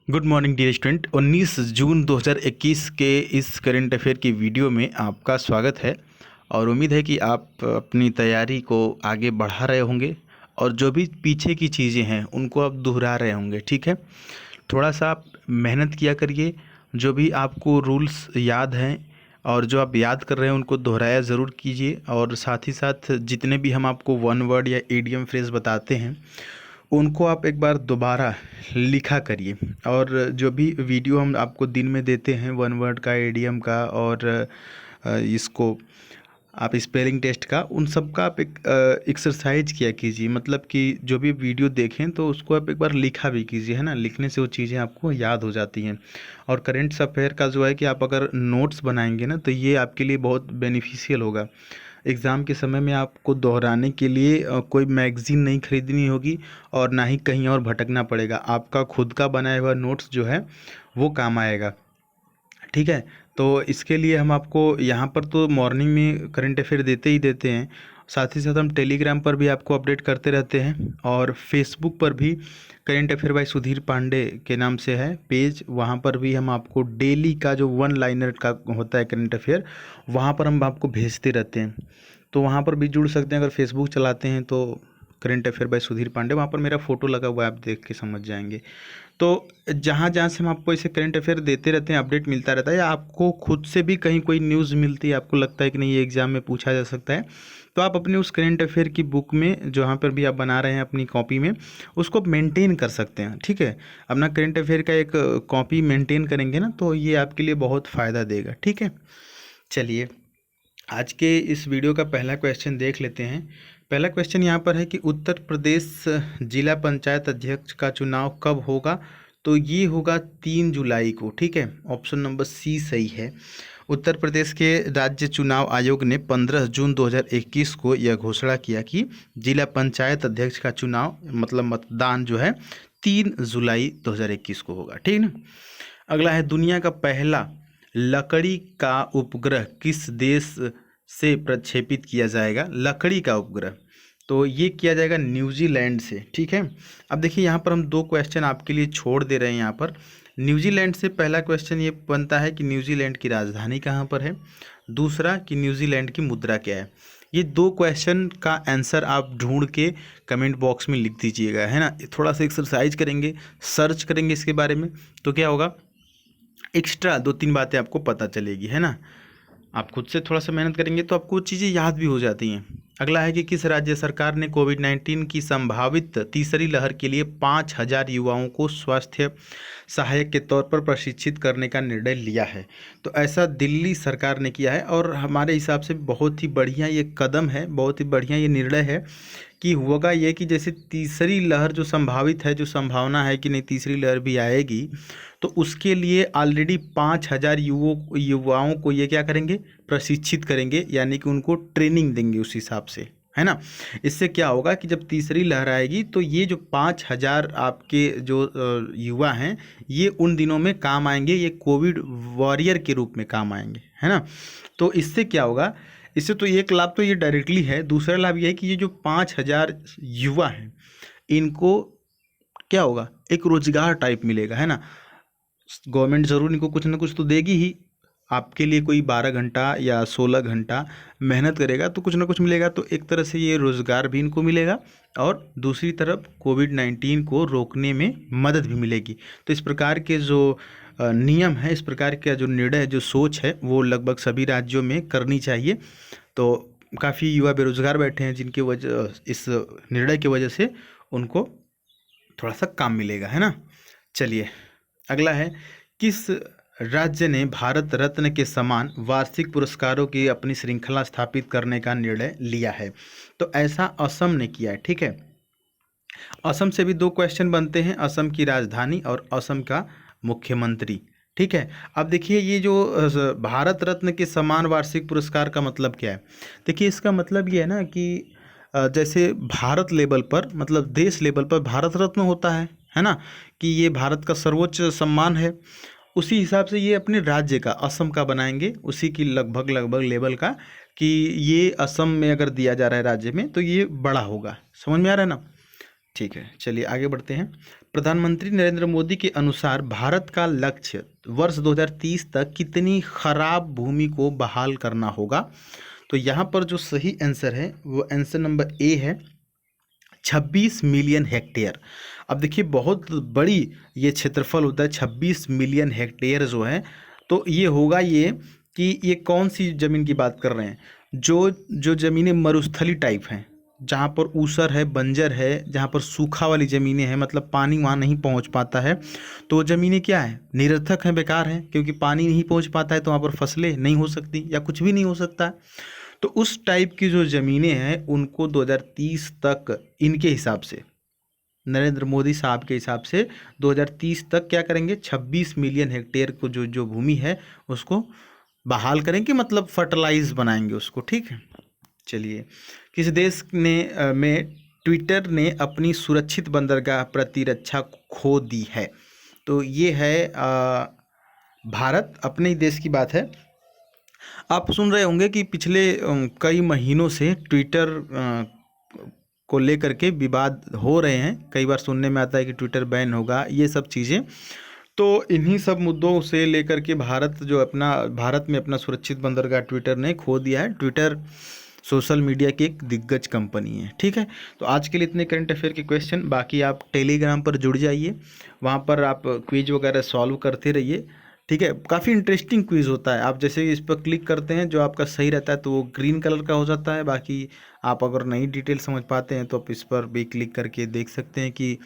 Good morning dear student. 19 June 2021 के इस current affair की वीडियो में आपका स्वागत है और उम्मीद है कि आप अपनी तैयारी को आगे बढ़ा रहे होंगे और जो भी पीछे की चीज़ें हैं उनको आप दोहरा रहे होंगे। ठीक है, थोड़ा सा आप मेहनत किया करिए। जो भी आपको रूल्स याद हैं और जो आप याद कर रहे हैं उनको दोहराया ज़रूर कीजिए, और साथ ही साथ जितने भी हम आपको वन वर्ड या ईडियम फ्रेज़ बताते हैं उनको आप एक बार दोबारा लिखा करिए। और जो भी वीडियो हम आपको दिन में देते हैं वन वर्ड का, एडीएम का और इसको आप स्पेलिंग टेस्ट का, उन सब का आप एक एक्सरसाइज किया कीजिए। मतलब कि जो भी वीडियो देखें तो उसको आप एक बार लिखा भी कीजिए, है ना। लिखने से वो चीज़ें आपको याद हो जाती हैं। और करेंट अफेयर का जो है कि आप अगर नोट्स बनाएंगे ना तो ये आपके लिए बहुत बेनिफिशियल होगा। एग्ज़ाम के समय में आपको दोहराने के लिए कोई मैगज़ीन नहीं खरीदनी होगी और ना ही कहीं और भटकना पड़ेगा। आपका खुद का बनाया हुआ नोट्स जो है वो काम आएगा। ठीक है, तो इसके लिए हम आपको यहाँ पर तो मॉर्निंग में करंट अफेयर देते ही देते हैं, साथ ही साथ हम टेलीग्राम पर भी आपको अपडेट करते रहते हैं और फेसबुक पर भी current affair by Sudhir Pande के नाम से है पेज। वहाँ पर भी हम आपको डेली का जो वन लाइनर का होता है करंट अफेयर, वहाँ पर हम आपको भेजते रहते हैं। तो वहाँ पर भी जुड़ सकते हैं। अगर फेसबुक चलाते हैं तो current affair by Sudhir Pande, वहाँ पर मेरा फ़ोटो लगा हुआ है, आप देख के समझ जाएंगे। तो जहाँ जहाँ से हम आपको ऐसे करंट अफेयर देते रहते हैं, अपडेट मिलता रहता है, या आपको खुद से भी कहीं कोई न्यूज़ मिलती है, आपको लगता है कि नहीं ये एग्ज़ाम में पूछा जा सकता है, तो आप अपने उस करंट अफेयर की बुक में जहाँ पर भी आप बना रहे हैं अपनी कॉपी में, उसको मेंटेन कर सकते हैं। ठीक है, अपना करंट अफेयर का एक कॉपी मेंटेन करेंगे ना तो ये आपके लिए बहुत फ़ायदा देगा। ठीक है, चलिए आज के इस वीडियो का पहला क्वेश्चन देख लेते हैं। पहला क्वेश्चन यहाँ पर है कि उत्तर प्रदेश जिला पंचायत अध्यक्ष का चुनाव कब होगा? तो ये होगा 3 जुलाई को। ठीक है, ऑप्शन नंबर सी सही है। उत्तर प्रदेश के राज्य चुनाव आयोग ने 15 जून 2021 को यह घोषणा किया कि जिला पंचायत अध्यक्ष का चुनाव मतलब मतदान जो है 3 जुलाई 2021 को होगा। ठीक है ना। अगला है, दुनिया का पहला लकड़ी का उपग्रह किस देश से प्रक्षेपित किया जाएगा? लकड़ी का उपग्रह तो ये किया जाएगा न्यूजीलैंड से। ठीक है, अब देखिए यहाँ पर हम दो क्वेश्चन आपके लिए छोड़ दे रहे हैं। यहाँ पर न्यूजीलैंड से पहला क्वेश्चन ये बनता है कि न्यूजीलैंड की राजधानी कहाँ पर है, दूसरा कि न्यूजीलैंड की मुद्रा क्या है। ये दो क्वेश्चन का आंसर आप ढूंढ के कमेंट बॉक्स में लिख दीजिएगा, है ना। थोड़ा सा एक्सरसाइज करेंगे, सर्च करेंगे इसके बारे में, तो क्या होगा, एक्स्ट्रा 2-3 बातें आपको पता चलेगी, है ना। आप खुद से थोड़ा सा मेहनत करेंगे तो आपको चीज़ें याद भी हो जाती हैं। अगला है कि किस राज्य सरकार ने कोविड-19 की संभावित तीसरी लहर के लिए 5,000 युवाओं को स्वास्थ्य सहायक के तौर पर प्रशिक्षित करने का निर्णय लिया है? तो ऐसा दिल्ली सरकार ने किया है और हमारे हिसाब से बहुत ही बढ़िया ये कदम है, बहुत ही बढ़िया ये निर्णय है कि होगा ये कि जैसे तीसरी लहर जो संभावित है, जो संभावना है कि नहीं तीसरी लहर भी आएगी, तो उसके लिए ऑलरेडी 5,000 युवाओं को ये क्या करेंगे, प्रशिक्षित करेंगे, यानी कि उनको ट्रेनिंग देंगे उस हिसाब से, है ना। इससे क्या होगा कि जब तीसरी लहर आएगी तो ये जो 5,000 आपके जो युवा हैं ये उन दिनों में काम आएंगे, ये कोविड वॉरियर के रूप में काम आएंगे, है ना। तो इससे क्या होगा, इससे तो एक लाभ तो ये डायरेक्टली है, दूसरा लाभ ये है कि ये जो 5,000 युवा हैं इनको क्या होगा, एक रोजगार टाइप मिलेगा, है ना। गवर्नमेंट ज़रूर इनको कुछ ना कुछ तो देगी ही। आपके लिए कोई 12 घंटा या 16 घंटा मेहनत करेगा तो कुछ ना कुछ मिलेगा, तो एक तरह से ये रोज़गार भी इनको मिलेगा और दूसरी तरफ कोविड-19 को रोकने में मदद भी मिलेगी। तो इस प्रकार के जो नियम है, इस प्रकार का जो निर्णय, जो सोच है, वो लगभग सभी राज्यों में करनी चाहिए। तो काफ़ी युवा बेरोजगार बैठे हैं जिनकी वजह, इस निर्णय की वजह से उनको थोड़ा सा काम मिलेगा, है ना। चलिए अगला है, किस राज्य ने भारत रत्न के समान वार्षिक पुरस्कारों की अपनी श्रृंखला स्थापित करने का निर्णय लिया है? तो ऐसा असम ने किया है। ठीक है, असम से भी दो क्वेश्चन बनते हैं, असम की राजधानी और असम का मुख्यमंत्री। ठीक है, अब देखिए ये जो भारत रत्न के समान वार्षिक पुरस्कार का मतलब क्या है। देखिए इसका मतलब ये है ना कि जैसे भारत लेवल पर, मतलब देश लेवल पर भारत रत्न होता है ना, कि ये भारत का सर्वोच्च सम्मान है। उसी हिसाब से ये अपने राज्य का, असम का बनाएंगे, उसी की लगभग लगभग लेवल का, कि ये असम में अगर दिया जा रहा है राज्य में तो ये बड़ा होगा। समझ में आ रहा है ना। ठीक है, चलिए आगे बढ़ते हैं। प्रधानमंत्री नरेंद्र मोदी के अनुसार भारत का लक्ष्य वर्ष 2030 तक कितनी खराब भूमि को बहाल करना होगा? तो यहाँ पर जो सही आंसर है वो आंसर नंबर ए है, 26 मिलियन हेक्टेयर। अब देखिए बहुत बड़ी ये क्षेत्रफल होता है, 26 मिलियन हेक्टेयर जो है। तो ये होगा ये कि ये कौन सी ज़मीन की बात कर रहे हैं? जो ज़मीनें मरुस्थली टाइप हैं, जहाँ पर ऊसर है, बंजर है, जहाँ पर सूखा वाली ज़मीनें हैं, मतलब पानी वहाँ नहीं पहुँच पाता है, तो वो ज़मीनें क्या है, निरर्थक हैं, बेकार हैं, क्योंकि पानी नहीं पहुँच पाता है तो वहाँ पर फसलें नहीं हो सकती या कुछ भी नहीं हो सकता है। तो उस टाइप की जो ज़मीनें हैं उनको 2030 तक इनके हिसाब से, नरेंद्र मोदी साहब के हिसाब से 2030 तक क्या करेंगे, 26 मिलियन हेक्टेयर को जो जो भूमि है उसको बहाल करेंगे, मतलब फर्टिलाइज बनाएंगे उसको। ठीक है, चलिए। किस देश में ट्विटर ने अपनी सुरक्षित बंदरगाह प्रतिरक्षा खो दी है? तो ये है भारत, अपने ही देश की बात है। आप सुन रहे होंगे कि पिछले कई महीनों से ट्विटर को लेकर के विवाद हो रहे हैं। कई बार सुनने में आता है कि ट्विटर बैन होगा, ये सब चीज़ें। तो इन्हीं सब मुद्दों से लेकर के भारत में अपना सुरक्षित बंदरगाह ट्विटर ने खो दिया है। ट्विटर सोशल मीडिया की एक दिग्गज कंपनी है। ठीक है, तो आज के लिए इतने करंट अफेयर के क्वेश्चन। बाकी आप टेलीग्राम पर जुड़ जाइए, वहाँ पर आप क्विज वगैरह सॉल्व करते रहिए। ठीक है, काफ़ी इंटरेस्टिंग क्विज होता है। आप जैसे इस पर क्लिक करते हैं, जो आपका सही रहता है तो वो ग्रीन कलर का हो जाता है। बाकी आप अगर नई डिटेल समझ पाते हैं तो आप इस पर भी क्लिक करके देख सकते हैं कि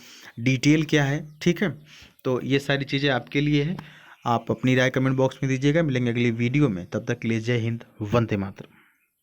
डिटेल क्या है। ठीक है, तो ये सारी चीज़ें आपके लिए है। आप अपनी राय कमेंट बॉक्स में दीजिएगा। मिलेंगे अगली वीडियो में, तब तक के लिए जय हिंद, वंदे मातरम।